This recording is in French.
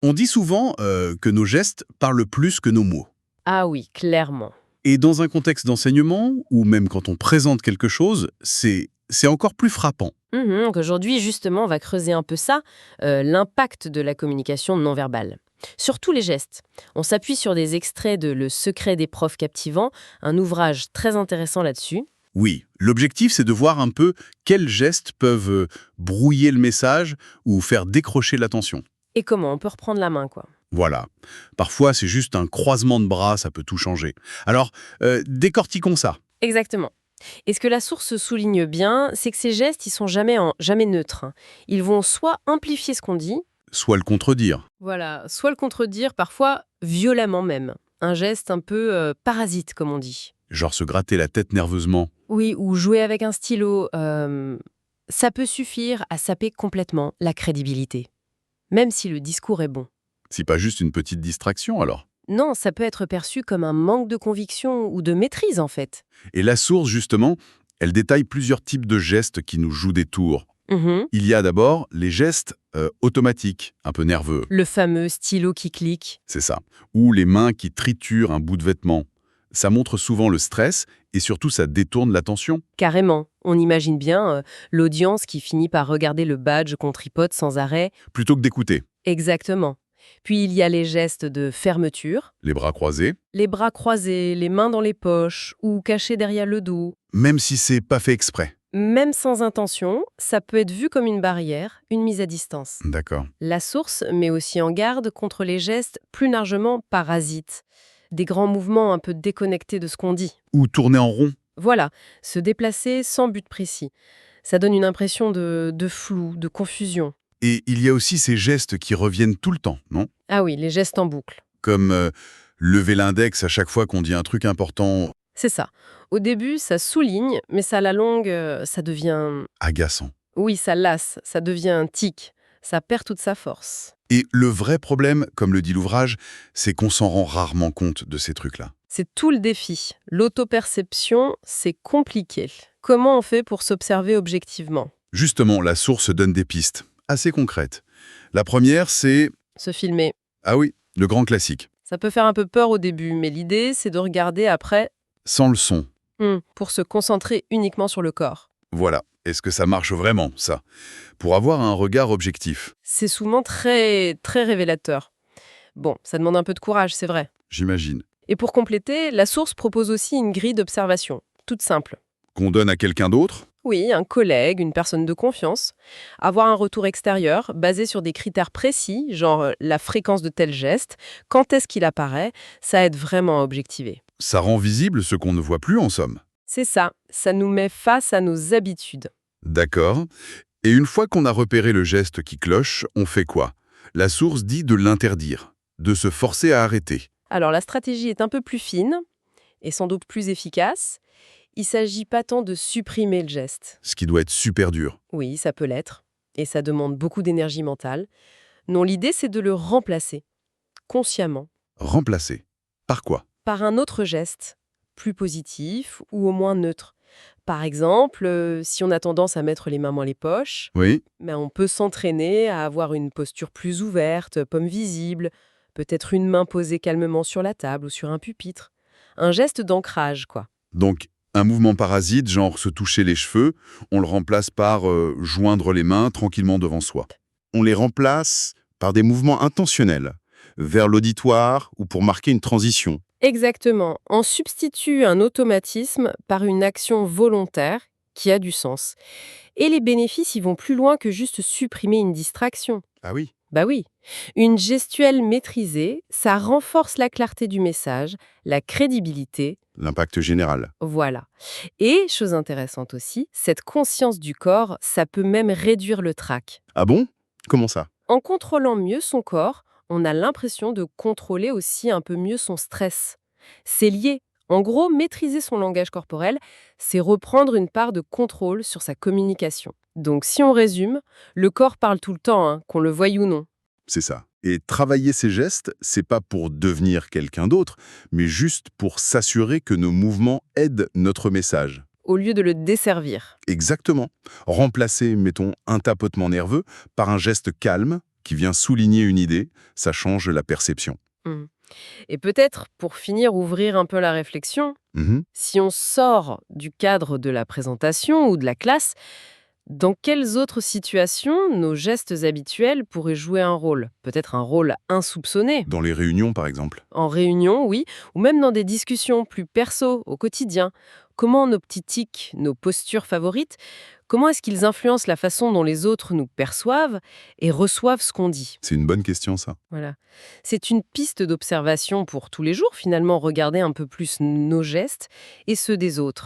On dit souvent que nos gestes parlent plus que nos mots. Ah oui, clairement. Et dans un contexte d'enseignement, ou même quand on présente quelque chose, c'est encore plus frappant. Donc aujourd'hui, justement, on va creuser un peu ça, l'impact de la communication non verbale. Surtout les gestes. On s'appuie sur des extraits de Le secret des profs captivants, un ouvrage très intéressant là-dessus. Oui, l'objectif, c'est de voir un peu quels gestes peuvent brouiller le message ou faire décrocher l'attention. Et comment on peut reprendre la main, quoi. Voilà. Parfois, c'est juste un croisement de bras, ça peut tout changer. Alors, décortiquons ça. Exactement. Et ce que la source souligne bien, c'est que ces gestes, ils sont jamais neutres, hein. Ils vont soit amplifier ce qu'on dit, Soit le contredire. voilà, soit le contredire, parfois violemment même. Un geste un peu parasite, comme on dit. Genre se gratter la tête nerveusement. Oui, ou jouer avec un stylo, ça peut suffire à saper complètement la crédibilité, même si le discours est bon. C'est pas juste une petite distraction, alors. Non, ça peut être perçu comme un manque de conviction ou de maîtrise, en fait. Et la source, justement, elle détaille plusieurs types de gestes qui nous jouent des tours. Mhm. Il y a d'abord les gestes automatiques, un peu nerveux, Le fameux stylo qui clique. c'est ça. Ou les mains qui triturent un bout de vêtement. Ça montre souvent le stress et surtout ça détourne l'attention. Carrément. On imagine bien l'audience qui finit par regarder le badge qu'on tripote sans arrêt. Plutôt que d'écouter. Exactement. Puis il y a les gestes de fermeture, Les bras croisés, les bras croisés, les mains dans les poches ou cachés derrière le dos. même si c'est pas fait exprès. Même sans intention, ça peut être vu comme une barrière, une mise à distance. D'accord. La source met aussi en garde contre les gestes plus largement parasites. Des grands mouvements un peu déconnectés de ce qu'on dit. Ou tourner en rond. Voilà, se déplacer sans but précis. Ça donne une impression de flou, de confusion. Et il y a aussi ces gestes qui reviennent tout le temps, non? Ah oui, les gestes en boucle. Comme lever l'index à chaque fois qu'on dit un truc important, C'est ça. Au début, ça souligne, mais ça, à la longue, ça devient... agaçant. Oui, ça lasse, ça devient un tic. Ça perd toute sa force. Et le vrai problème, comme le dit l'ouvrage, c'est qu'on s'en rend rarement compte de ces trucs-là. C'est tout le défi. L'autoperception, c'est compliqué. Comment on fait pour s'observer objectivement? Justement, la source donne des pistes assez concrètes. La première, c'est... Se filmer. Ah oui, le grand classique. Ça peut faire un peu peur au début, mais l'idée, c'est de regarder après Sans le son. pour se concentrer uniquement sur le corps. Voilà. Est-ce que ça marche vraiment, ça? Pour avoir un regard objectif, C'est souvent très, très révélateur. Bon, ça demande un peu de courage, c'est vrai. j'imagine. Et pour compléter, la source propose aussi une grille d'observation, toute simple. Qu'on donne à quelqu'un d'autre? Oui, un collègue, une personne de confiance. Avoir un retour extérieur basé sur des critères précis, genre la fréquence de tel geste, quand est-ce qu'il apparaît, ça aide vraiment à objectiver. Ça rend visible ce qu'on ne voit plus, en somme. C'est ça nous met face à nos habitudes. D'accord. Et une fois qu'on a repéré le geste qui cloche, on fait quoi? La source dit de l'interdire, de se forcer à arrêter. Alors la stratégie est un peu plus fine et sans doute plus efficace. Il ne s'agit pas tant de supprimer le geste. Ce qui doit être super dur. Oui, ça peut l'être, et ça demande beaucoup d'énergie mentale. Non, l'idée, c'est de le remplacer, consciemment, Remplacer. Par quoi? par un autre geste, plus positif ou au moins neutre. Par exemple, si on a tendance à mettre les mains dans les poches, Oui. on peut s'entraîner à avoir une posture plus ouverte, paume visible, peut-être une main posée calmement sur la table ou sur un pupitre. Un geste d'ancrage, quoi. Donc, un mouvement parasite, genre se toucher les cheveux, on le remplace par joindre les mains tranquillement devant soi. On les remplace par des mouvements intentionnels, vers l'auditoire ou pour marquer une transition. Exactement. On substitue un automatisme par une action volontaire qui a du sens. Et les bénéfices, ils vont plus loin que juste supprimer une distraction. Ah oui. Bah oui. Une gestuelle maîtrisée, ça renforce la clarté du message, la crédibilité, L'impact général. voilà. Et, chose intéressante aussi, cette conscience du corps, ça peut même réduire le trac. Ah bon? Comment ça? En contrôlant mieux son corps, on a l'impression de contrôler aussi un peu mieux son stress. C'est lié. En gros, maîtriser son langage corporel, c'est reprendre une part de contrôle sur sa communication. Donc si on résume, le corps parle tout le temps, hein, qu'on le veuille ou non. C'est ça. Et travailler ces gestes, c'est pas pour devenir quelqu'un d'autre, mais juste pour s'assurer que nos mouvements aident notre message. Au lieu de le desservir. Exactement. Remplacer, mettons, un tapotement nerveux par un geste calme, qui vient souligner une idée, ça change la perception. Hmm. Et peut-être, pour finir, ouvrir un peu la réflexion, Mhm. si on sort du cadre de la présentation ou de la classe, dans quelles autres situations nos gestes habituels pourraient jouer un rôle? Peut-être un rôle insoupçonné. Dans les réunions, par exemple. En réunion, oui, ou même dans des discussions plus perso, au quotidien. Comment nos petits tics, nos postures favorites, comment est-ce qu'ils influencent la façon dont les autres nous perçoivent et reçoivent ce qu'on dit? C'est une bonne question, ça. Voilà. C'est une piste d'observation pour tous les jours, finalement, regarder un peu plus nos gestes et ceux des autres.